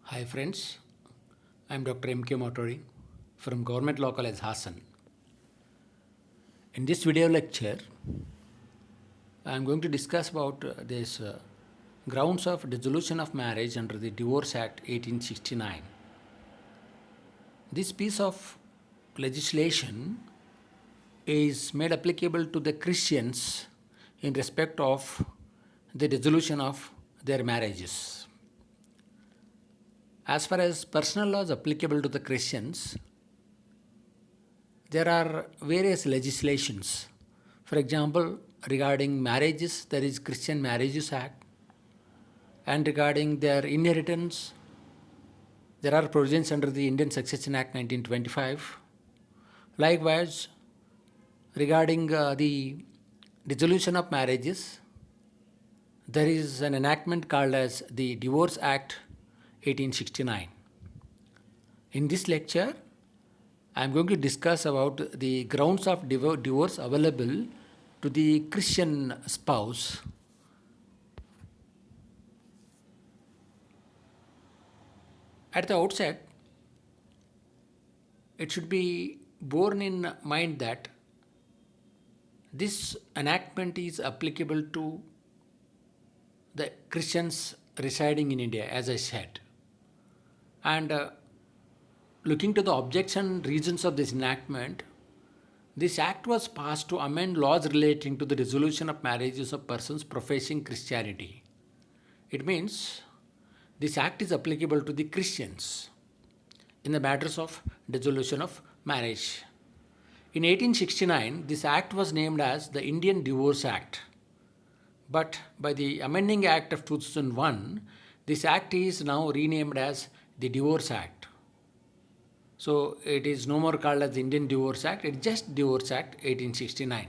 Hi friends, I am Dr. M.K. Motori from Government Law College Hassan. In this video lecture, I am going to discuss about this grounds of dissolution of marriage under the Divorce Act 1869. This piece of legislation is made applicable to the Christians in respect of the dissolution of their marriages. As far as personal laws applicable to the Christians, there are various legislations. For example, regarding marriages, there is Christian Marriages Act, and regarding their inheritance, there are provisions under the Indian Succession Act 1925. Likewise, regarding the dissolution of marriages, there is an enactment called as the Divorce Act 1869. In this lecture, I am going to discuss about the grounds of divorce available to the Christian spouse. At the outset, it should be borne in mind that this enactment is applicable to the Christians residing in India, as I said. And looking to the objects and reasons of this enactment, this act was passed to amend laws relating to the dissolution of marriages of persons professing Christianity. It means this act is applicable to the Christians in the matters of dissolution of marriage. In 1869, this act was named as the Indian Divorce Act. But by the amending act of 2001, this act is now renamed as the Divorce Act. So it is no more called as the Indian Divorce Act, it is just Divorce Act 1869.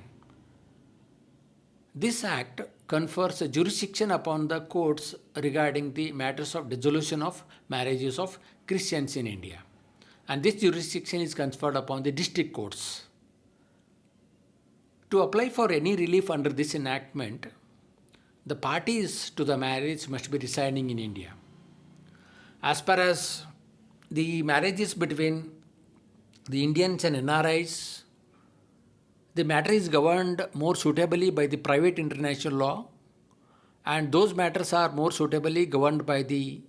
This act confers a jurisdiction upon the courts regarding the matters of dissolution of marriages of Christians in India. And this jurisdiction is conferred upon the district courts. To apply for any relief under this enactment, the parties to the marriage must be residing in India. As far as the marriages between the Indians and NRIs, the matter is governed more suitably by the private international law, and those matters are more suitably governed by the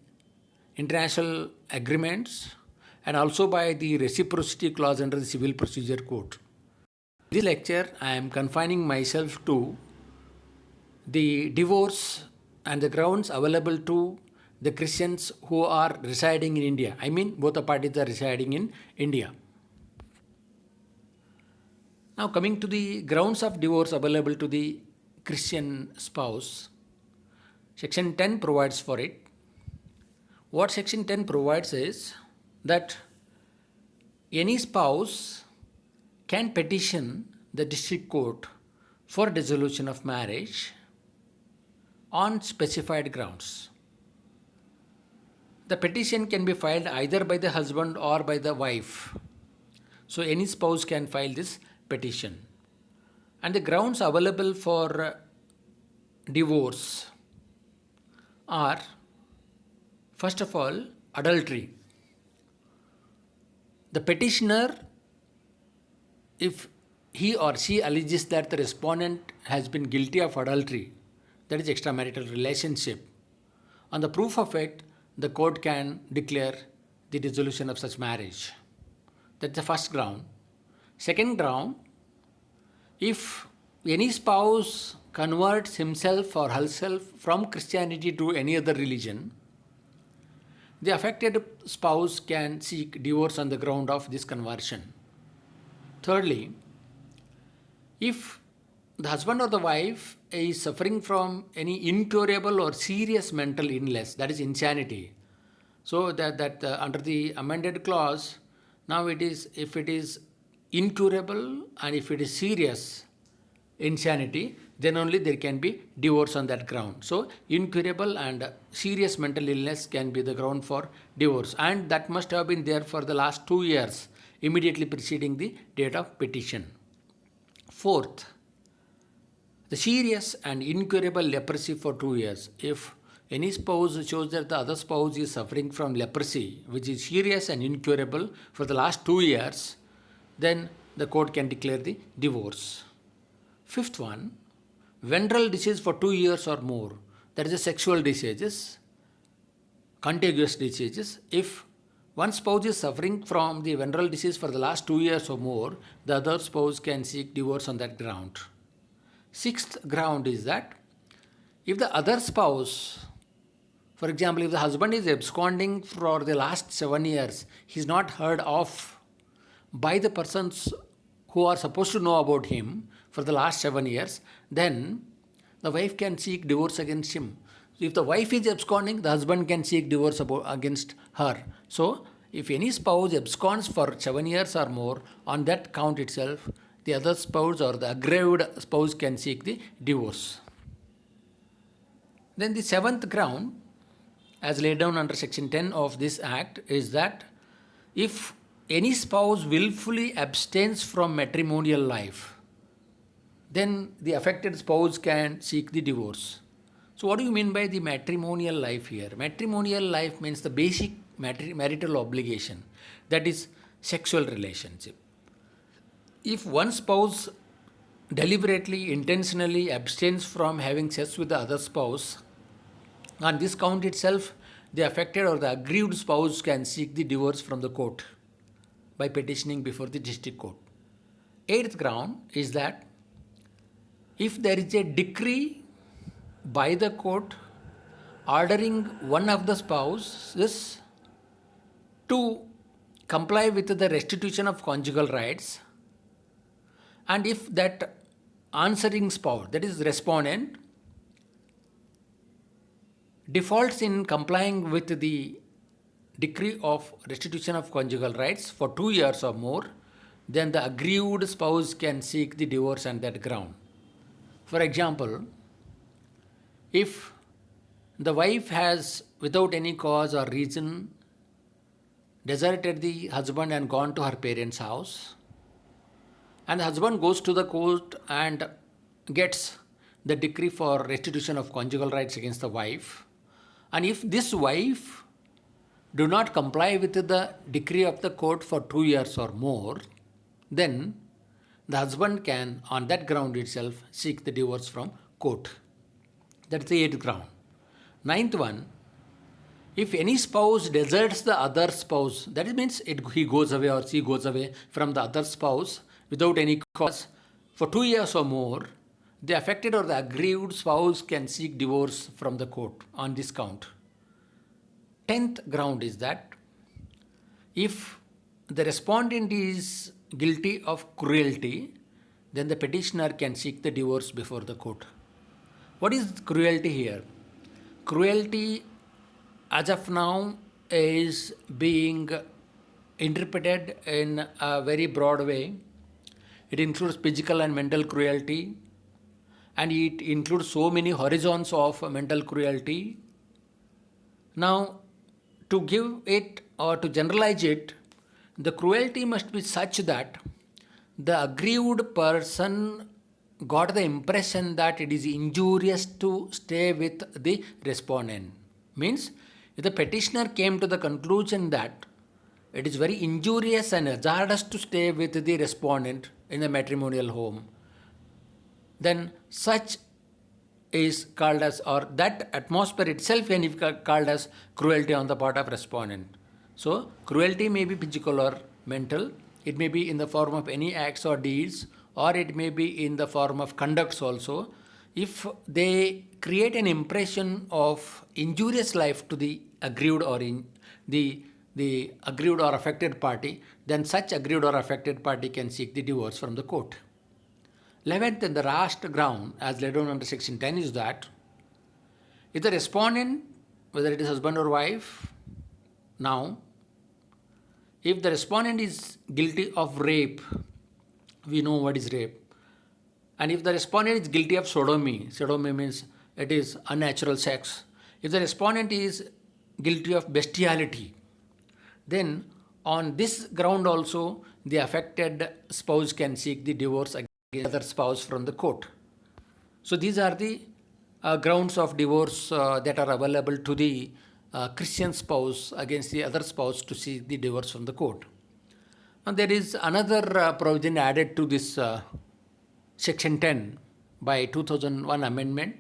international agreements and also by the reciprocity clause under the Civil Procedure Code. In this lecture, I am confining myself to the divorce and the grounds available to the Christians who are residing in India. I mean, both the parties are residing in India. Now, coming to the grounds of divorce available to the Christian spouse, Section 10 provides for it. What Section 10 provides is that any spouse can petition the district court for dissolution of marriage on specified grounds. The petition can be filed either by the husband or by the wife. So any spouse can file this petition. And the grounds available for divorce are, first of all, adultery. The petitioner, if he or she alleges that the respondent has been guilty of adultery, that is extramarital relationship, on the proof of it, the court can declare the dissolution of such marriage. That's the first ground. Second ground, if any spouse converts himself or herself from Christianity to any other religion, the affected spouse can seek divorce on the ground of this conversion. Thirdly, if the husband or the wife is suffering from any incurable or serious mental illness, that is insanity. So that under the amended clause, now it is, if it is incurable and if it is serious insanity, then only there can be divorce on that ground. So incurable and serious mental illness can be the ground for divorce, and that must have been there for the last 2 years immediately preceding the date of petition. Fourth, the serious and incurable leprosy for 2 years. If any spouse shows that the other spouse is suffering from leprosy, which is serious and incurable for the last 2 years, then the court can declare the divorce. Fifth one, venereal disease for 2 years or more. That is a sexual diseases, contagious diseases. If one spouse is suffering from the venereal disease for the last 2 years or more, the other spouse can seek divorce on that ground. Sixth ground is that if the other spouse, for example, if the husband is absconding for the last 7 years, he is not heard of by the persons who are supposed to know about him for the last 7 years, then the wife can seek divorce against him. If the wife is absconding, the husband can seek divorce against her. So, if any spouse absconds for 7 years or more, on that count itself, the other spouse or the aggrieved spouse can seek the divorce. Then the seventh ground, as laid down under section 10 of this act, is that if any spouse willfully abstains from matrimonial life, then the affected spouse can seek the divorce. So what do you mean by the matrimonial life here? Matrimonial life means the basic marital obligation, that is sexual relationship. If one spouse deliberately, intentionally abstains from having sex with the other spouse, on this count itself, the affected or the aggrieved spouse can seek the divorce from the court by petitioning before the district court. Eighth ground is that if there is a decree by the court ordering one of the spouses to comply with the restitution of conjugal rights, and if that answering spouse, that is respondent, defaults in complying with the decree of restitution of conjugal rights for 2 years or more, then the aggrieved spouse can seek the divorce on that ground. For example, if the wife has, without any cause or reason, deserted the husband and gone to her parents' house, and the husband goes to the court and gets the decree for restitution of conjugal rights against the wife, and if this wife do not comply with the decree of the court for 2 years or more, then the husband can, on that ground itself, seek the divorce from court. That's the eighth ground. Ninth one, if any spouse deserts the other spouse, that means he goes away or she goes away from the other spouse without any cause for 2 years or more, the affected or the aggrieved spouse can seek divorce from the court on this count. 10th ground is that if the respondent is guilty of cruelty, then the petitioner can seek the divorce before the court. What is cruelty here? Cruelty, as of now, is being interpreted in a very broad way. It includes physical and mental cruelty, and it includes so many horizons of mental cruelty. Now, to give it or to generalize it, the cruelty must be such that the aggrieved person got the impression that it is injurious to stay with the respondent. Means, if the petitioner came to the conclusion that it is very injurious and hazardous to stay with the respondent in the matrimonial home, then such is called as, or that atmosphere itself can be called as cruelty on the part of respondent. So, cruelty may be physical or mental, it may be in the form of any acts or deeds, or it may be in the form of conducts also. If they create an impression of injurious life to the aggrieved or the aggrieved or affected party, then such aggrieved or affected party can seek the divorce from the court. 11th and the last ground, as laid down under section 10, is that if the respondent, whether it is husband or wife, now, if the respondent is guilty of rape, we know what is rape. And if the respondent is guilty of sodomy, sodomy means it is unnatural sex. If the respondent is guilty of bestiality, then on this ground also the affected spouse can seek the divorce against the other spouse from the court. So these are the grounds of divorce that are available to the Christian spouse against the other spouse to seek the divorce from the court. And there is another provision added to this Section 10 by 2001 amendment,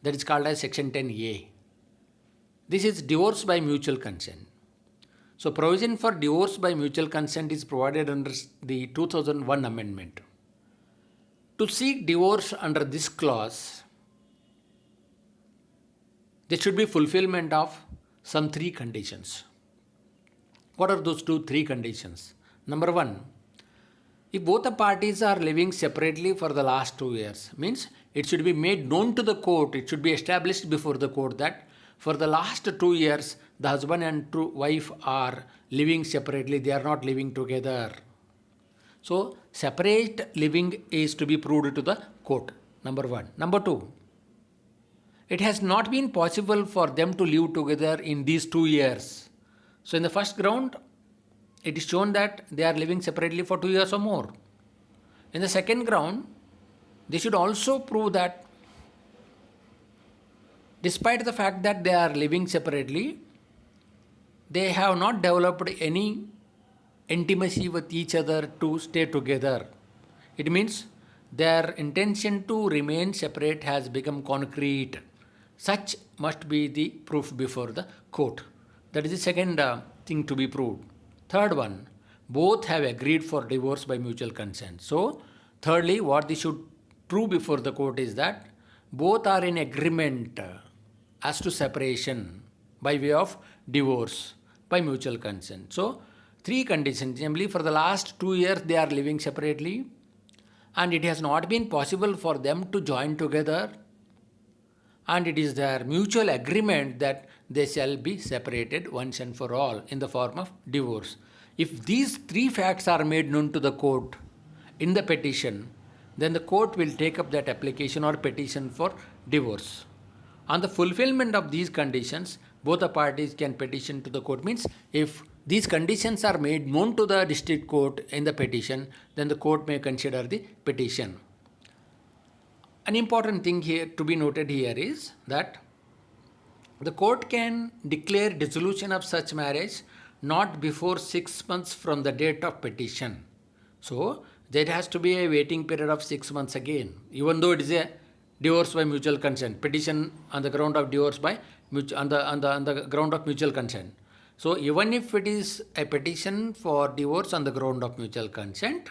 that is called as Section 10A. This is divorce by mutual consent. So provision for divorce by mutual consent is provided under the 2001 amendment. To seek divorce under this clause, there should be fulfillment of some three conditions. What are those three conditions? Number one, if both the parties are living separately for the last 2 years, means it should be made known to the court, it should be established before the court that for the last 2 years, the husband and wife are living separately, they are not living together. So, separate living is to be proved to the court, number one. Number two, it has not been possible for them to live together in these 2 years. So, in the first ground, it is shown that they are living separately for 2 years or more. In the second ground, they should also prove that despite the fact that they are living separately, they have not developed any intimacy with each other to stay together. It means their intention to remain separate has become concrete. Such must be the proof before the court. That is the second thing to be proved. Third one, both have agreed for divorce by mutual consent. So, thirdly, what they should prove before the court is that both are in agreement as to separation by way of divorce by mutual consent. So, three conditions, namely for the last 2 years they are living separately and it has not been possible for them to join together, and it is their mutual agreement that they shall be separated once and for all in the form of divorce. If these three facts are made known to the court in the petition, then the court will take up that application or petition for divorce. On the fulfillment of these conditions, both the parties can petition to the court. Means if these conditions are made known to the district court in the petition, then the court may consider the petition. An important thing here to be noted here is that the court can declare dissolution of such marriage not before 6 months from the date of petition. So, there has to be a waiting period of 6 months again, even though it is a divorce by mutual consent, petition on the ground of divorce by on the ground of mutual consent. So, even if it is a petition for divorce on the ground of mutual consent,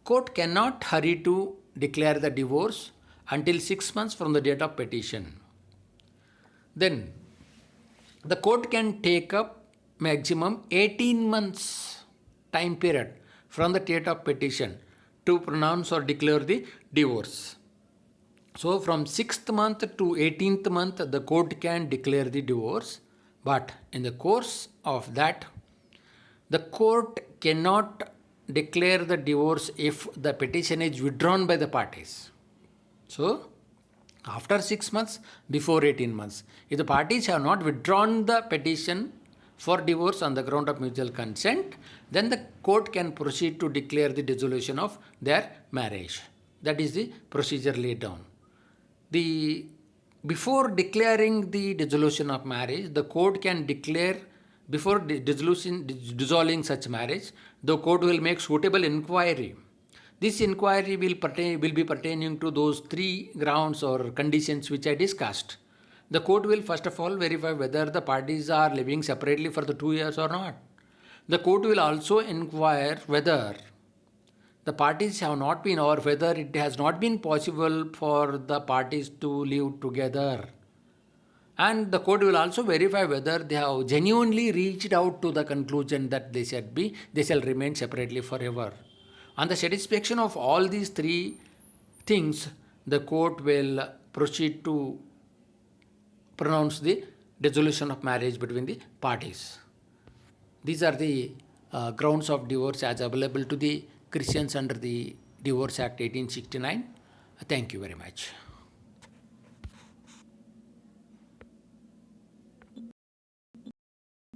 court cannot hurry to declare the divorce until 6 months from the date of petition. Then, the court can take up maximum 18 months time period from the date of petition to pronounce or declare the divorce. So, from 6th month to 18th month, the court can declare the divorce, but in the course of that, the court cannot declare the divorce if the petition is withdrawn by the parties. So, after 6 months, before 18 months, if the parties have not withdrawn the petition for divorce on the ground of mutual consent, then the court can proceed to declare the dissolution of their marriage. That is the procedure laid down. Before declaring the dissolution of marriage, the court can declare, before dissolving such marriage, the court will make suitable inquiry. This inquiry will be pertaining to those three grounds or conditions which I discussed. The court will first of all verify whether the parties are living separately for the 2 years or not. The court will also inquire whether the parties have not been, or whether it has not been possible for the parties to live together. And the court will also verify whether they have genuinely reached out to the conclusion that they shall remain separately forever. On the satisfaction of all these three things, the court will proceed to pronounce the dissolution of marriage between the parties. These are the grounds of divorce as available to the Christians under the Divorce Act 1869. Thank you very much.